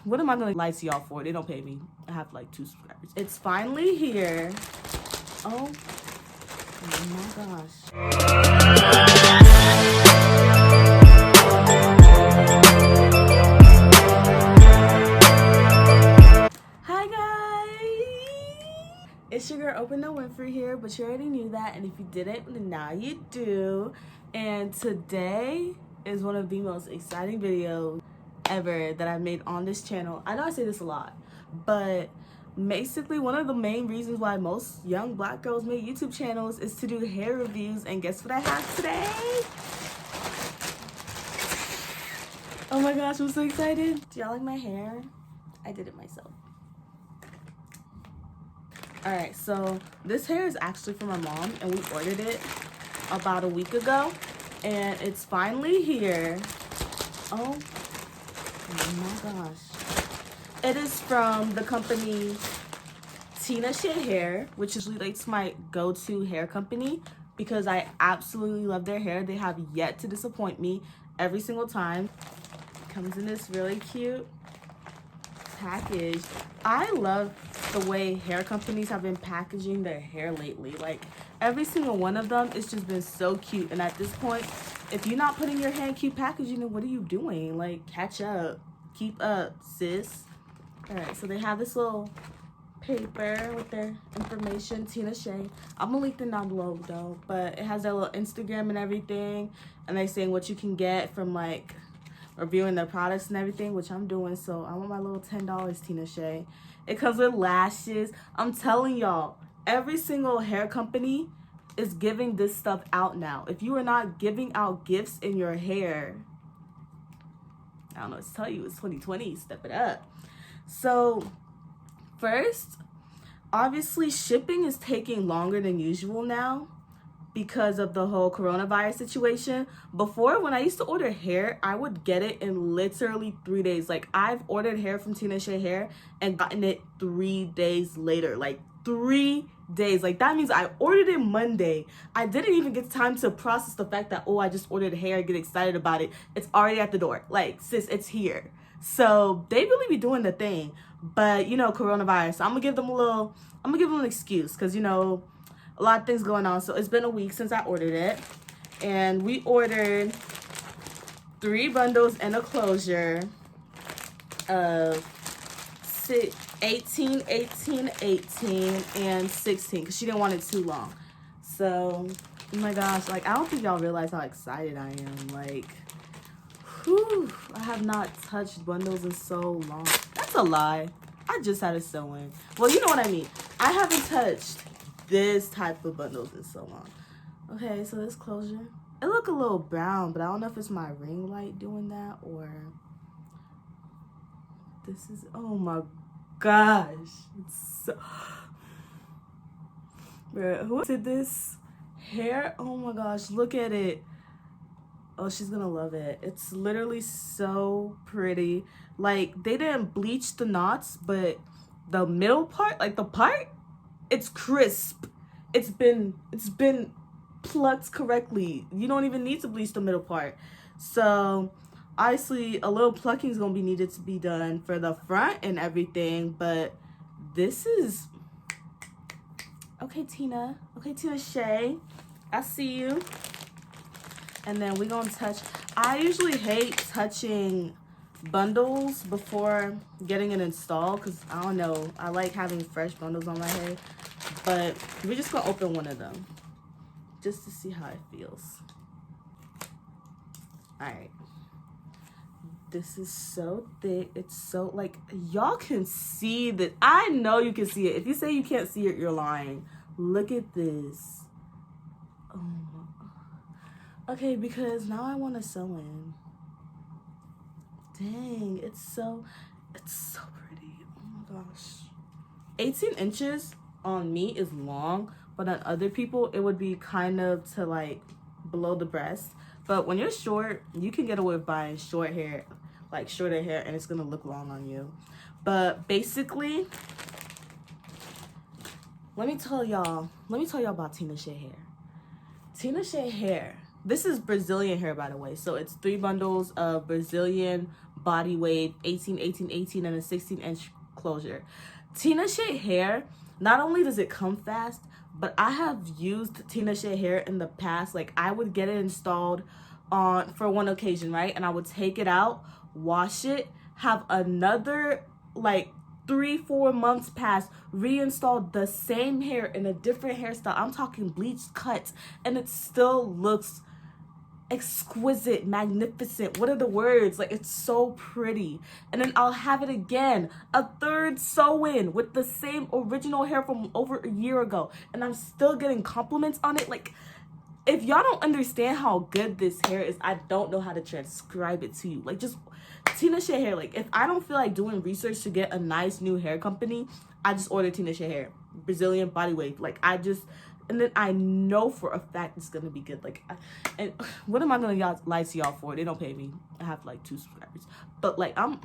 what am I gonna lie to y'all for? They don't pay me. I have like 2 subscribers. It's finally here. Oh my gosh. Hi guys, it's your girl Oprah Winfrey here, but you already knew that, and if you didn't, then now you do. And today is one of the most exciting videos ever that I've made on this channel. I know I say this a lot, but basically one of the main reasons why most young black girls make YouTube channels is to do hair reviews. And guess what I have today? Oh my gosh, I'm so excited. Do y'all like my hair? I did it myself. Alright, so this hair is actually from my mom, and we ordered it about a week ago, and it's finally here. Oh my gosh. It is from the company Tinashe Hair, which is like my go-to hair company because I absolutely love their hair. They have yet to disappoint me every single time. Comes in this really cute package. I love the way hair companies have been packaging their hair lately. Like every single one of them, it's just been so cute. And at this point, if you're not putting your hair in cute packaging, then what are you doing? Like, catch up, keep up, sis. All right, so they have this little paper with their information, Tinashe. I'm gonna link them down below though, but it has their little Instagram and everything, and they saying what you can get from like reviewing their products and everything, which I'm doing. So I want my little $10, Tinashe. It comes with lashes. I'm telling y'all, every single hair company is giving this stuff out now. If you are not giving out gifts in your hair, I don't know what to tell you. It's 2020. Step it up. So first, obviously shipping is taking longer than usual now because of the whole coronavirus situation. Before, when I used to order hair, I would get it in literally 3 days. Like, I've ordered hair from Tinashe Hair and gotten it 3 days later. Like, 3 days. Like, that means I ordered it Monday. I didn't even get time to process the fact that, oh, I just ordered hair, get excited about it. It's already at the door. Like, sis, it's here. So they really be doing the thing. But, you know, coronavirus. So I'm gonna give them an excuse because, you know, a lot of things going on. So it's been a week since I ordered it, and we ordered 3 bundles and a closure of 18, 18, 18, and 16 because she didn't want it too long. So, oh my gosh, like, I don't think y'all realize how excited I am. Like, whew, I have not touched bundles in so long. That's a lie. I just had a sew-in. Well, you know what I mean. I haven't touched this type of bundles in so long. Okay, so this closure, it look a little brown, but I don't know if it's my ring light doing that or this is, oh my gosh, it's so, bruh, who did this hair? Oh my gosh, look at it. Oh, she's gonna love it. It's literally so pretty. Like, they didn't bleach the knots, but the middle part, like the part, it's crisp. It's been plucked correctly. You don't even need to bleach the middle part. So obviously a little plucking is gonna be needed to be done for the front and everything, but this is okay. Tina Shay, I see you. And then we're gonna touch. I usually hate touching bundles before getting it installed because I don't know, I like having fresh bundles on my hair. But we're just gonna open one of them just to see how it feels. All right, this is so thick. It's so, like, y'all can see that. I know you can see it. If you say you can't see it, you're lying. Look at this. Oh my. Okay, because now I want to sew in. Dang, it's so pretty. Oh my gosh. 18 inches on me is long, but on other people it would be kind of to like below the breast. But when you're short, you can get away with buying short hair, like shorter hair, and it's gonna look long on you. But basically, let me tell y'all about Tinashe Hair. Tinashe Hair, this is Brazilian hair, by the way. So it's 3 bundles of Brazilian body wave, 18, 18, 18, and a 16-inch closure. Tinashe hair, not only does it come fast, but I have used Tinashe hair in the past. Like, I would get it installed for one occasion, right? And I would take it out, wash it, have another like 3-4 months pass, reinstalled the same hair in a different hairstyle. I'm talking bleached cuts, and it still looks exquisite, magnificent. What are the words? Like, it's so pretty. And then I'll have it again, a third sew-in with the same original hair from over a year ago, and I'm still getting compliments on it. Like, if y'all don't understand how good this hair is, I don't know how to transcribe it to you. Like, just Tinashe hair. Like, if I don't feel like doing research to get a nice new hair company, I just order Tinashe hair, Brazilian body wave. Like, and then I know for a fact it's gonna be good. Like, and what am I gonna lie to y'all for? They don't pay me. I have like 2 subscribers, but like, I'm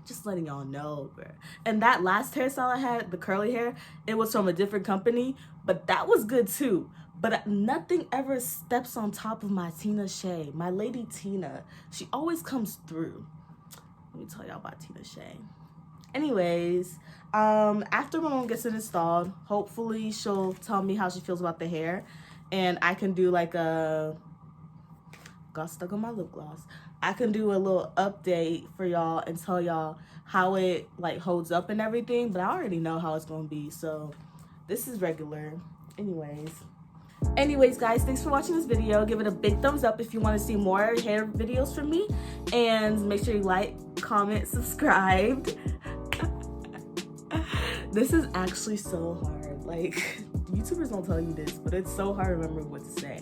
just letting y'all know, bro. And that last hairstyle I had, the curly hair, it was from a different company, but that was good too. But nothing ever steps on top of my Tinashe, my lady Tina. She always comes through. Let me tell y'all about Tinashe. Anyways, after my mom gets it installed, hopefully she'll tell me how she feels about the hair, and I can do like got stuck on my lip gloss. I can do a little update for y'all and tell y'all how it like holds up and everything, but I already know how it's gonna be, so this is regular. Anyways guys, thanks for watching this video. Give it a big thumbs up if you want to see more hair videos from me, and make sure you like, comment, subscribe. This is actually so hard. Like, YouTubers don't tell you this, but it's so hard remembering what to say.